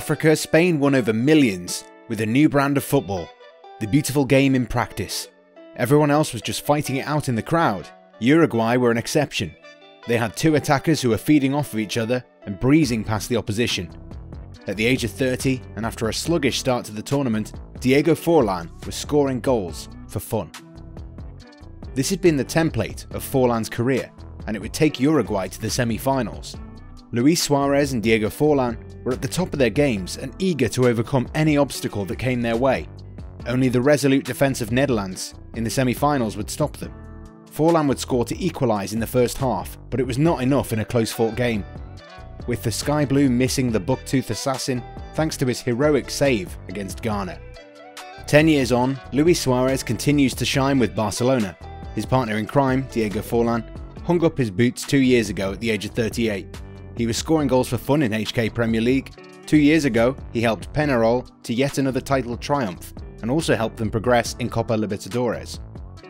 Africa, Spain won over millions with a new brand of football, the beautiful game in practice. Everyone else was just fighting it out in the crowd. Uruguay were an exception. They had two attackers who were feeding off of each other and breezing past the opposition. At the age of 30, and after a sluggish start to the tournament, Diego Forlan was scoring goals for fun. This had been the template of Forlan's career, and it would take Uruguay to the semi-finals. Luis Suarez and Diego Forlan were at the top of their games and eager to overcome any obstacle that came their way. Only the resolute defence of Netherlands in the semi-finals would stop them. Forlan would score to equalize in the first half, but it was not enough in a close-fought game. With the Sky Blue missing the buck-tooth assassin thanks to his heroic save against Ghana. 10 years on, Luis Suarez continues to shine with Barcelona. His partner in crime, Diego Forlan, hung up his boots 2 years ago at the age of 38. He was scoring goals for fun in HK Premier League. 2 years ago, he helped Peñarol to yet another title triumph and also helped them progress in Copa Libertadores,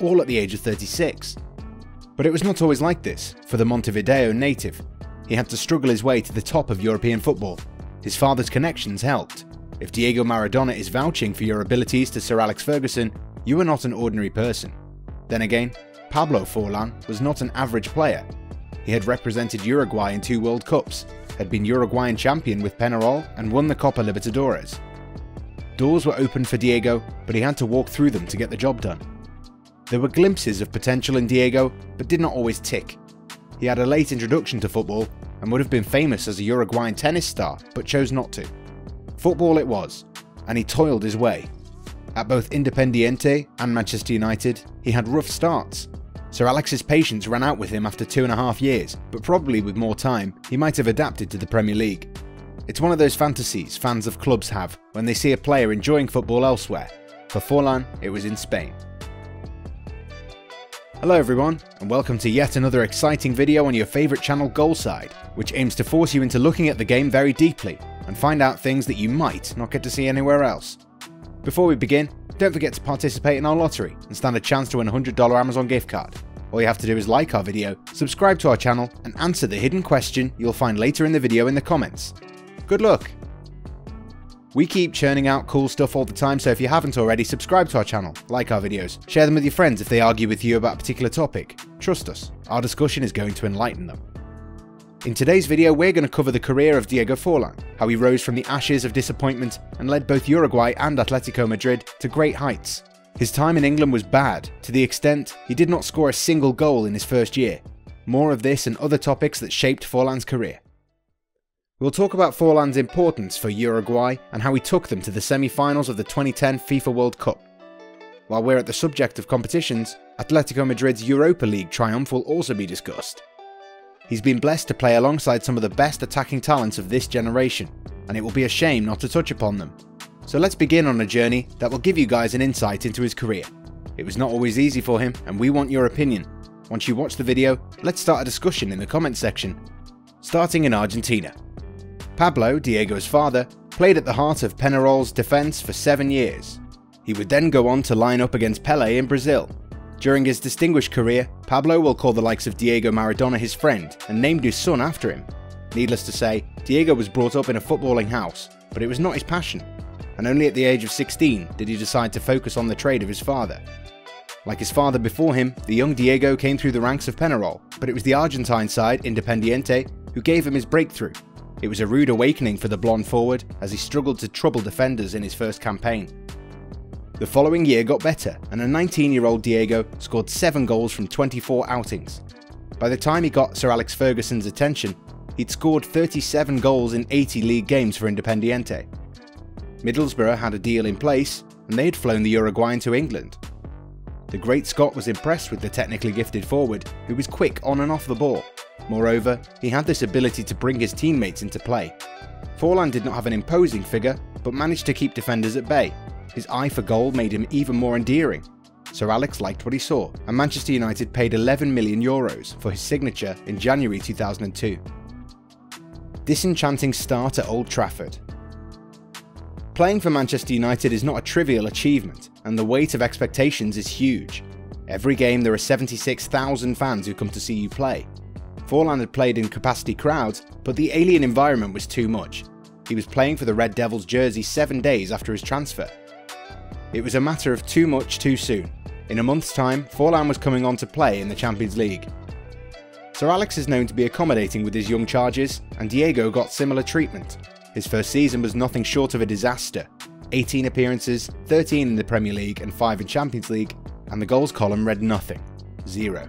all at the age of 36. But it was not always like this for the Montevideo native. He had to struggle his way to the top of European football. His father's connections helped. If Diego Maradona is vouching for your abilities to Sir Alex Ferguson, you are not an ordinary person. Then again, Pablo Forlán was not an average player. He had represented Uruguay in 2 World Cups, had been Uruguayan champion with Peñarol and won the Copa Libertadores. Doors were open for Diego, but he had to walk through them to get the job done. There were glimpses of potential in Diego, but did not always tick. He had a late introduction to football and would have been famous as a Uruguayan tennis star, but chose not to. Football it was, and he toiled his way. At both Independiente and Manchester United, he had rough starts. Sir Alex's patience ran out with him after 2.5 years, but probably with more time, he might have adapted to the Premier League. It's one of those fantasies fans of clubs have when they see a player enjoying football elsewhere. For Forlán, it was in Spain. Hello everyone, and welcome to yet another exciting video on your favourite channel Goalside, which aims to force you into looking at the game very deeply and find out things that you might not get to see anywhere else. Before we begin, don't forget to participate in our lottery and stand a chance to win a $100 Amazon gift card. All you have to do is like our video, subscribe to our channel, and answer the hidden question you'll find later in the video in the comments. Good luck! We keep churning out cool stuff all the time, so if you haven't already, subscribe to our channel, like our videos, share them with your friends if they argue with you about a particular topic. Trust us, our discussion is going to enlighten them. In today's video, we're going to cover the career of Diego Forlan, how he rose from the ashes of disappointment and led both Uruguay and Atletico Madrid to great heights. His time in England was bad, to the extent he did not score a single goal in his first year. More of this and other topics that shaped Forlan's career. We'll talk about Forlan's importance for Uruguay and how he took them to the semi-finals of the 2010 FIFA World Cup. While we're at the subject of competitions, Atletico Madrid's Europa League triumph will also be discussed. He's been blessed to play alongside some of the best attacking talents of this generation, and it will be a shame not to touch upon them. So let's begin on a journey that will give you guys an insight into his career. It was not always easy for him, and we want your opinion. Once you watch the video, let's start a discussion in the comments section. Starting in Argentina. Pablo, Diego's father, played at the heart of Peñarol's defence for 7 years. He would then go on to line up against Pelé in Brazil. During his distinguished career, Pablo will call the likes of Diego Maradona his friend and named his son after him. Needless to say, Diego was brought up in a footballing house, but it was not his passion, and only at the age of 16 did he decide to focus on the trade of his father. Like his father before him, the young Diego came through the ranks of Peñarol, but it was the Argentine side, Independiente, who gave him his breakthrough. It was a rude awakening for the blonde forward as he struggled to trouble defenders in his first campaign. The following year got better, and a 19-year-old Diego scored 7 goals from 24 outings. By the time he got Sir Alex Ferguson's attention, he'd scored 37 goals in 80 league games for Independiente. Middlesbrough had a deal in place, and they had flown the Uruguayan to England. The great Scot was impressed with the technically gifted forward, who was quick on and off the ball. Moreover, he had this ability to bring his teammates into play. Forlán did not have an imposing figure, but managed to keep defenders at bay. His eye for goal made him even more endearing. Sir Alex liked what he saw, and Manchester United paid €11 million for his signature in January 2002. Disenchanting start at Old Trafford. Playing for Manchester United is not a trivial achievement, and the weight of expectations is huge. Every game there are 76,000 fans who come to see you play. Forlán had played in capacity crowds, but the alien environment was too much. he was playing for the Red Devils jersey 7 days after his transfer. It was a matter of too much too soon. In a month's time, Forlán was coming on to play in the Champions League. Sir Alex is known to be accommodating with his young charges, and Diego got similar treatment. His first season was nothing short of a disaster. 18 appearances, 13 in the Premier League and 5 in Champions League, and the goals column read nothing. 0.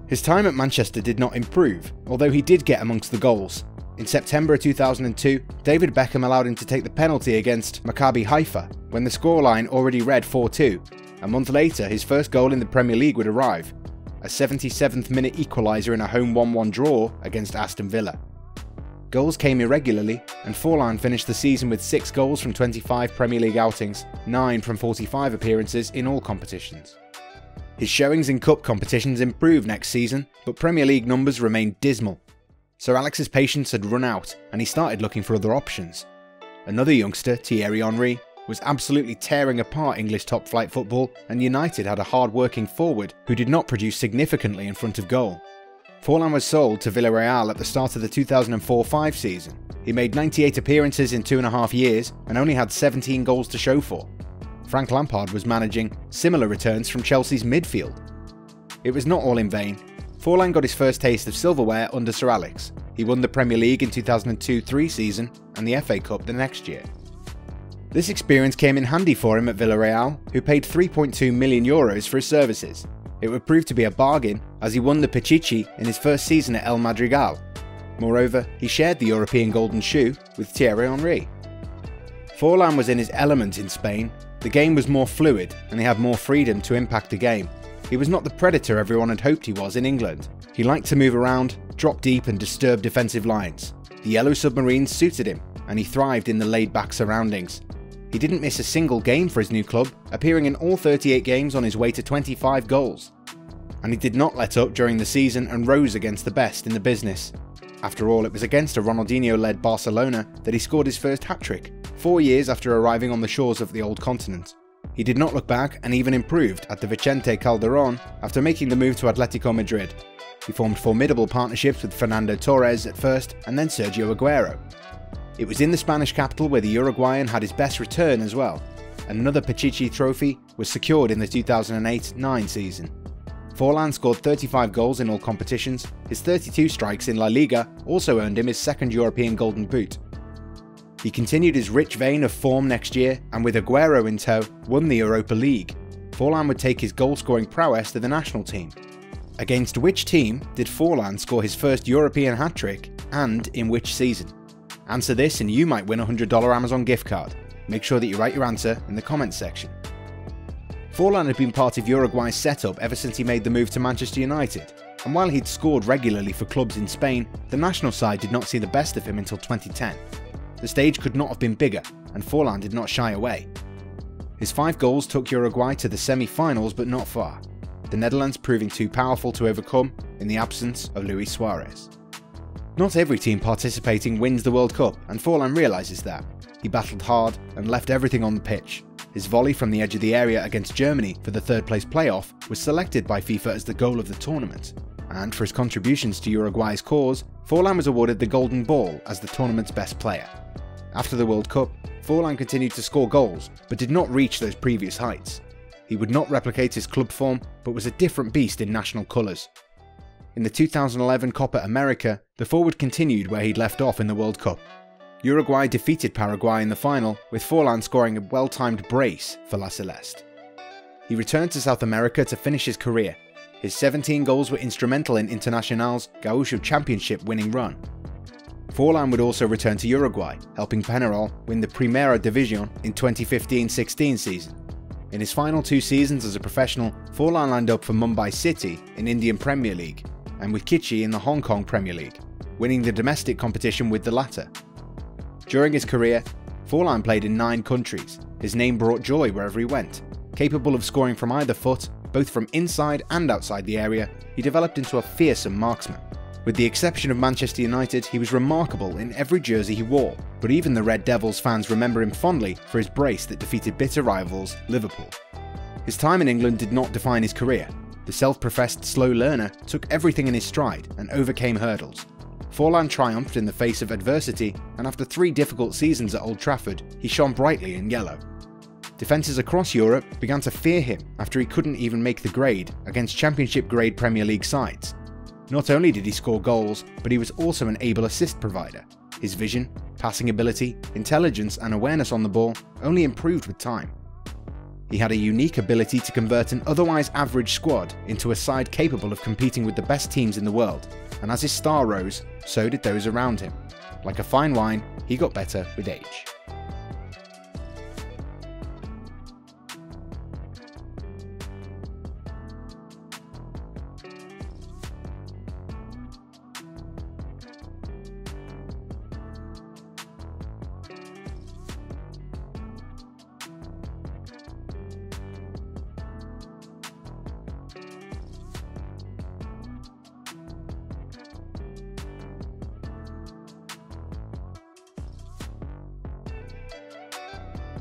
His time at Manchester did not improve, although he did get amongst the goals. In September 2002, David Beckham allowed him to take the penalty against Maccabi Haifa, when the scoreline already read 4-2. A month later, his first goal in the Premier League would arrive, a 77th minute equaliser in a home 1-1 draw against Aston Villa. Goals came irregularly, and Forlán finished the season with 6 goals from 25 Premier League outings, 9 from 45 appearances in all competitions. His showings in cup competitions improved next season, but Premier League numbers remained dismal. Sir Alex's patience had run out, and he started looking for other options. Another youngster, Thierry Henry, was absolutely tearing apart English top-flight football, and United had a hard-working forward who did not produce significantly in front of goal. Forlán was sold to Villarreal at the start of the 2004-05 season. He made 98 appearances in 2.5 years and only had 17 goals to show for. Frank Lampard was managing similar returns from Chelsea's midfield. It was not all in vain. Forlán got his first taste of silverware under Sir Alex. He won the Premier League in 2002-03 season and the FA Cup the next year. This experience came in handy for him at Villarreal, who paid €3.2 million for his services. It would prove to be a bargain, as he won the Pichichi in his first season at El Madrigal. Moreover, he shared the European Golden Shoe with Thierry Henry. Forlán was in his element in Spain. The game was more fluid, and he had more freedom to impact the game. He was not the predator everyone had hoped he was in England. He liked to move around, drop deep and disturb defensive lines. The Yellow Submarines suited him, and he thrived in the laid-back surroundings. He didn't miss a single game for his new club, appearing in all 38 games on his way to 25 goals. And he did not let up during the season and rose against the best in the business. After all, it was against a Ronaldinho-led Barcelona that he scored his first hat-trick, 4 years after arriving on the shores of the old continent. He did not look back and even improved at the Vicente Calderón after making the move to Atletico Madrid. He formed formidable partnerships with Fernando Torres at first and then Sergio Aguero. It was in the Spanish capital where the Uruguayan had his best return as well. Another Pichichi trophy was secured in the 2008-09 season. Forlán scored 35 goals in all competitions. His 32 strikes in La Liga also earned him his second European Golden Boot. He continued his rich vein of form next year, and with Aguero in tow, won the Europa League. Forlán would take his goal-scoring prowess to the national team. Against which team did Forlán score his first European hat-trick, and in which season? Answer this and you might win a $100 Amazon gift card. Make sure that you write your answer in the comments section. Forlán had been part of Uruguay's setup ever since he made the move to Manchester United, and while he'd scored regularly for clubs in Spain, the national side did not see the best of him until 2010. The stage could not have been bigger, and Forlán did not shy away. His 5 goals took Uruguay to the semi-finals, but not far, the Netherlands proving too powerful to overcome in the absence of Luis Suarez. Not every team participating wins the World Cup, and Forlán realises that. He battled hard and left everything on the pitch. His volley from the edge of the area against Germany for the third-place playoff was selected by FIFA as the goal of the tournament. And for his contributions to Uruguay's cause, Forlán was awarded the Golden Ball as the tournament's best player. After the World Cup, Forlán continued to score goals, but did not reach those previous heights. He would not replicate his club form, but was a different beast in national colours. In the 2011 Copa America, the forward continued where he'd left off in the World Cup. Uruguay defeated Paraguay in the final, with Forlán scoring a well-timed brace for La Celeste. He returned to South America to finish his career. His 17 goals were instrumental in Internacional's Gaúcho Championship winning run. Forlán would also return to Uruguay, helping Peñarol win the Primera División in 2015-16 season. In his final 2 seasons as a professional, Forlán lined up for Mumbai City in Indian Premier League, and with Kichi in the Hong Kong Premier League, winning the domestic competition with the latter. During his career, Forlán played in 9 countries. His name brought joy wherever he went. Capable of scoring from either foot, both from inside and outside the area, he developed into a fearsome marksman. With the exception of Manchester United, he was remarkable in every jersey he wore, but even the Red Devils fans remember him fondly for his brace that defeated bitter rivals Liverpool. His time in England did not define his career. The self-professed slow learner took everything in his stride and overcame hurdles. Forlán triumphed in the face of adversity, and after 3 difficult seasons at Old Trafford, he shone brightly in yellow. Defences across Europe began to fear him after he couldn't even make the grade against Championship-grade Premier League sides. Not only did he score goals, but he was also an able assist provider. His vision, passing ability, intelligence and awareness on the ball only improved with time. He had a unique ability to convert an otherwise average squad into a side capable of competing with the best teams in the world, and as his star rose, so did those around him. Like a fine wine, he got better with age.